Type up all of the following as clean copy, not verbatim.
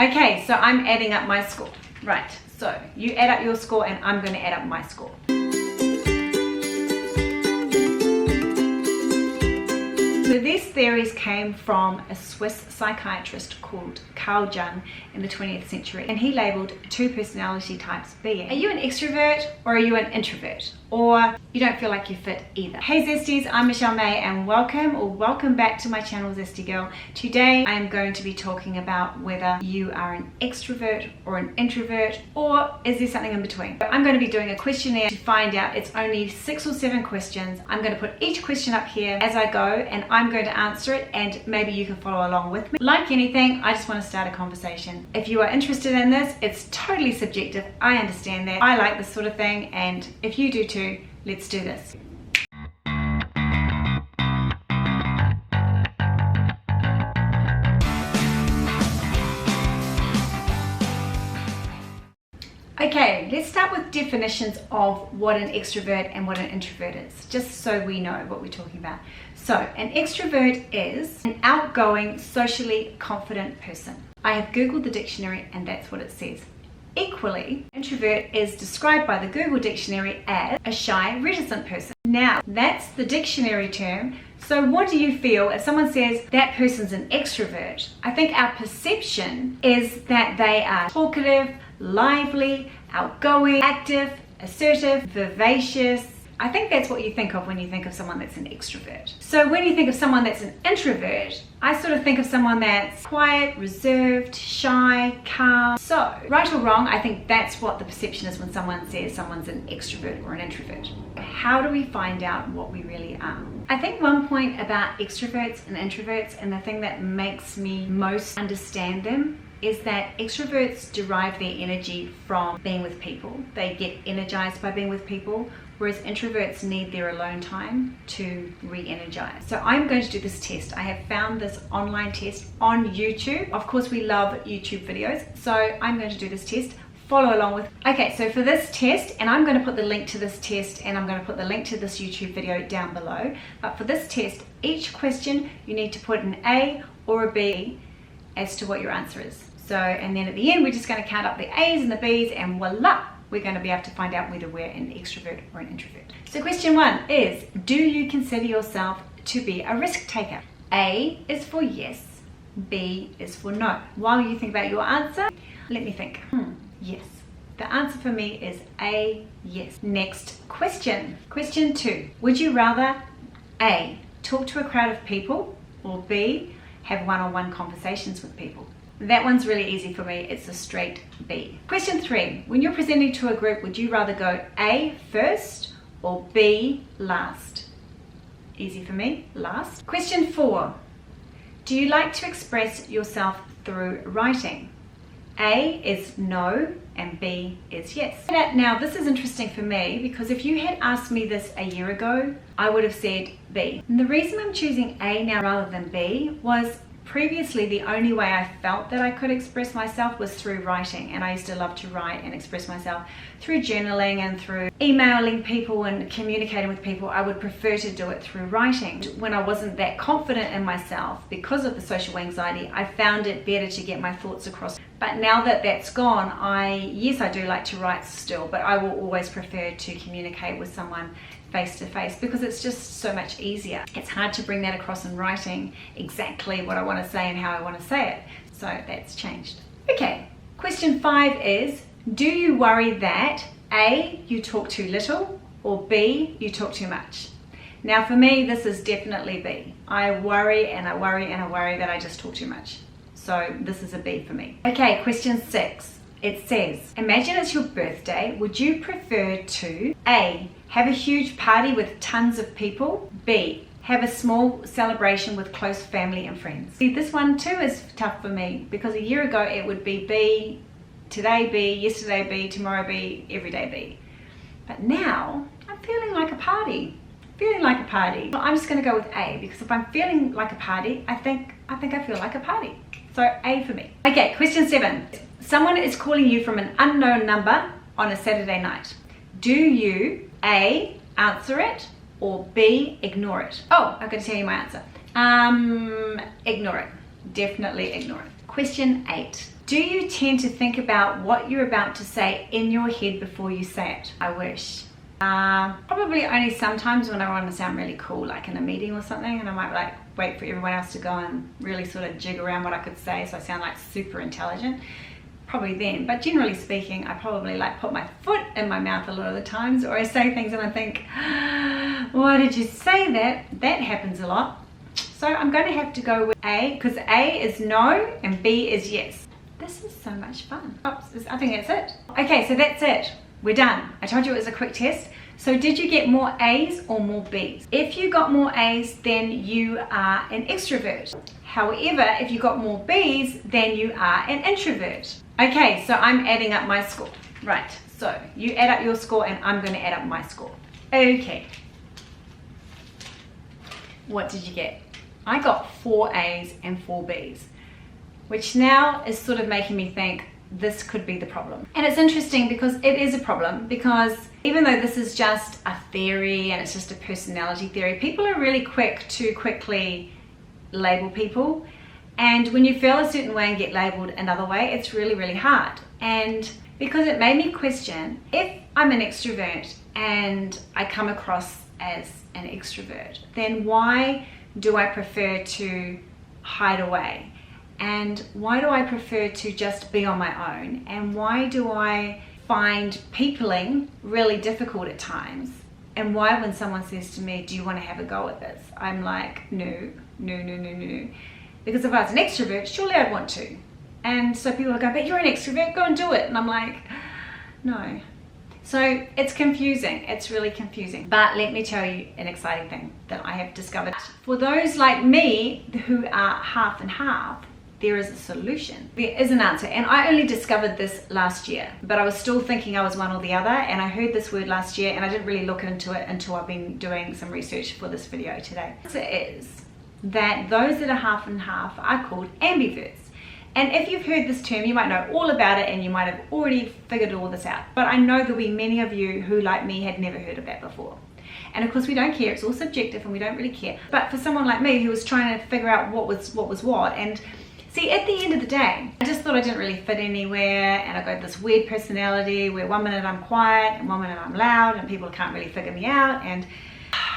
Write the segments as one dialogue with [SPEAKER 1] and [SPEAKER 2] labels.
[SPEAKER 1] Okay, so I'm adding up my score. Right, so you add up your score and I'm going to add up my score. So these theories came from a Swiss psychiatrist called Carl Jung in the 20th century, and he labeled two personality types being: are you an extrovert or are you an introvert? Or you don't feel like you fit either. Hey Zesties, I'm Michelle May and welcome back to my channel Zesty Girl. Today I am going to be talking about whether you are an extrovert or an introvert, or is there something in between. I'm going to be doing a questionnaire to find out. It's only 6 or 7 questions. I'm going to put each question up here as I go and I'm going to answer it, and maybe you can follow along with me. Like anything, I just want to start a conversation. If you are interested in this, it's totally subjective. I understand that. I like this sort of thing, and if you do too, let's do this. Okay, let's start with definitions of what an extrovert and what an introvert is, just so we know what we're talking about. So, an extrovert is an outgoing, socially confident person. I have Googled the dictionary and that's what it says. Equally, introvert is described by the Google dictionary as a shy, reticent person. Now, that's the dictionary term. So what do you feel if someone says that person's an extrovert? I think our perception is that they are talkative, lively, outgoing, active, assertive, vivacious. I think that's what you think of when you think of someone that's an extrovert. So when you think of someone that's an introvert, I sort of think of someone that's quiet, reserved, shy, calm. So, right or wrong, I think that's what the perception is when someone says someone's an extrovert or an introvert. How do we find out what we really are? I think one point about extroverts and introverts, and the thing that makes me most understand them, is that extroverts derive their energy from being with people. They get energized by being with people, whereas introverts need their alone time to re-energize. So I'm going to do this test. I have found this online test on YouTube. Of course, we love YouTube videos, so I'm going to do this test. Follow along with. Okay, so for this test, and I'm going to put the link to this test and I'm going to put the link to this YouTube video down below, but for this test, each question you need to put an A or a B as to what your answer is. So, and then at the end, we're just going to count up the A's and the B's, and voila, we're going to be able to find out whether we're an extrovert or an introvert. So question 1 is, do you consider yourself to be a risk taker? A is for yes, B is for no. While you think about your answer, let me think. Yes. The answer for me is A, yes. Next question. Question 2. Would you rather A, talk to a crowd of people, or B, have one-on-one conversations with people? That one's really easy for me. It's a straight B. Question 3. When you're presenting to a group, would you rather go A first or B last? Easy for me, last. Question 4. Do you like to express yourself through writing? A is no and B is yes. Now this is interesting for me because if you had asked me this a year ago, I would have said B. And the reason I'm choosing A now rather than B was previously the only way I felt that I could express myself was through writing, and I used to love to write and express myself through journaling and through emailing people and communicating with people. I would prefer to do it through writing. When I wasn't that confident in myself because of the social anxiety, I found it better to get my thoughts across. But now that that's gone, yes, I do like to write still, but I will always prefer to communicate with someone face to face because it's just so much easier. It's hard to bring that across in writing, exactly what I want to say and how I want to say it. So that's changed. Okay, question 5 is, do you worry that A, you talk too little, or B, you talk too much? Now for me, this is definitely B. I worry and I worry and I worry that I just talk too much. So this is a B for me. Okay, question 6. It says, imagine it's your birthday. Would you prefer to A, have a huge party with tons of people, B, have a small celebration with close family and friends? See, this one too is tough for me because a year ago it would be B, today B, yesterday B, tomorrow B, every day B. But now I'm feeling like a party. Well, I'm just going to go with A because if I'm feeling like a party, I think I feel like a party. So A for me. Okay, question 7. Someone is calling you from an unknown number on a Saturday night. Do you A, answer it, or B, ignore it? Oh, I'm going to tell you my answer. Ignore it. Definitely ignore it. Question 8. Do you tend to think about what you're about to say in your head before you say it? I wish. Probably only sometimes when I want to sound really cool, like in a meeting or something, and I might like wait for everyone else to go and really sort of jig around what I could say so I sound like super intelligent. Probably then, but generally speaking, I probably like put my foot in my mouth a lot of the times, or I say things and I think, why did you say that? That happens a lot. So I'm going to have to go with A, because A is no and B is yes. This is so much fun. Oops, I think that's it. Okay, so that's it. We're done. I told you it was a quick test. So did you get more A's or more B's? If you got more A's, then you are an extrovert. However, if you got more B's, then you are an introvert. Okay, so I'm adding up my score. Right, so you add up your score and I'm going to add up my score. Okay. What did you get? I got 4 A's and 4 B's, which now is sort of making me think this could be the problem. And it's interesting because it is a problem, because even though this is just a theory and it's just a personality theory, people are really quick to quickly label people. And when you feel a certain way and get labeled another way, it's really, really hard. And because it made me question, if I'm an extrovert and I come across as an extrovert, then why do I prefer to hide away? And why do I prefer to just be on my own? And why do I find peopling really difficult at times? And why, when someone says to me, do you want to have a go at this? I'm like, no. Because if I was an extrovert, surely I'd want to. And so people will go, but you're an extrovert, go and do it. And I'm like, no. So it's confusing, it's really confusing. But let me tell you an exciting thing that I have discovered. For those like me who are half and half, there is a solution. There is an answer, and I only discovered this last year, but I was still thinking I was one or the other, and I heard this word last year and I didn't really look into it until I've been doing some research for this video today. The answer is that those that are half and half are called ambiverts. And if you've heard this term, you might know all about it and you might have already figured all this out. But I know there'll be many of you who, like me, had never heard of that before. And of course we don't care, it's all subjective and we don't really care. But for someone like me who was trying to figure out what was what, and see, at the end of the day, I just thought I didn't really fit anywhere, and I got this weird personality where one minute I'm quiet and one minute I'm loud and people can't really figure me out, and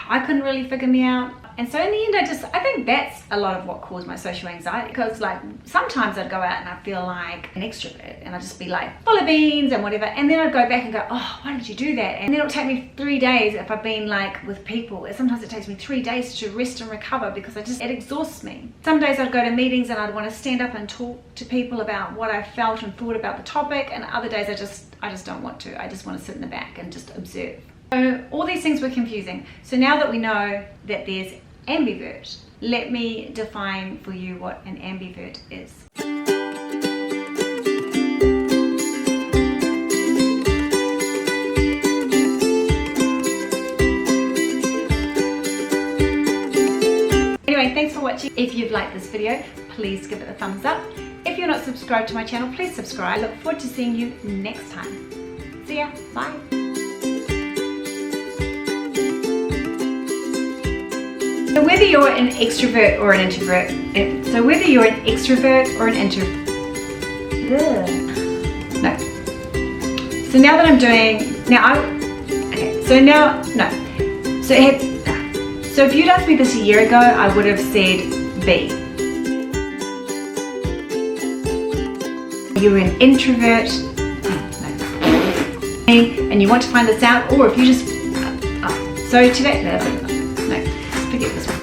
[SPEAKER 1] I couldn't really figure me out. And so in the end, I think that's a lot of what caused my social anxiety, because like sometimes I'd go out and I feel like an extrovert and I'd just be like full of beans and whatever, and then I'd go back and go, oh, why did you do that? And then it'll take me 3 days if I've been like with people. Sometimes it takes me 3 days to rest and recover because it exhausts me. Some days I'd go to meetings and I'd want to stand up and talk to people about what I felt and thought about the topic, and other days I just don't want to. I just want to sit in the back and just observe. So all these things were confusing. So now that we know that there's ambivert, let me define for you what an ambivert is. Anyway, thanks for watching. If you've liked this video, please give it a thumbs up. If you're not subscribed to my channel, please subscribe. I look forward to seeing you next time. See ya, bye. So whether you're an extrovert or an introvert, no. So now that I'm doing, so if you'd asked me this a year ago, I would have said B. You're an introvert, and you want to find this out, or if you just, so today, no, forget this one.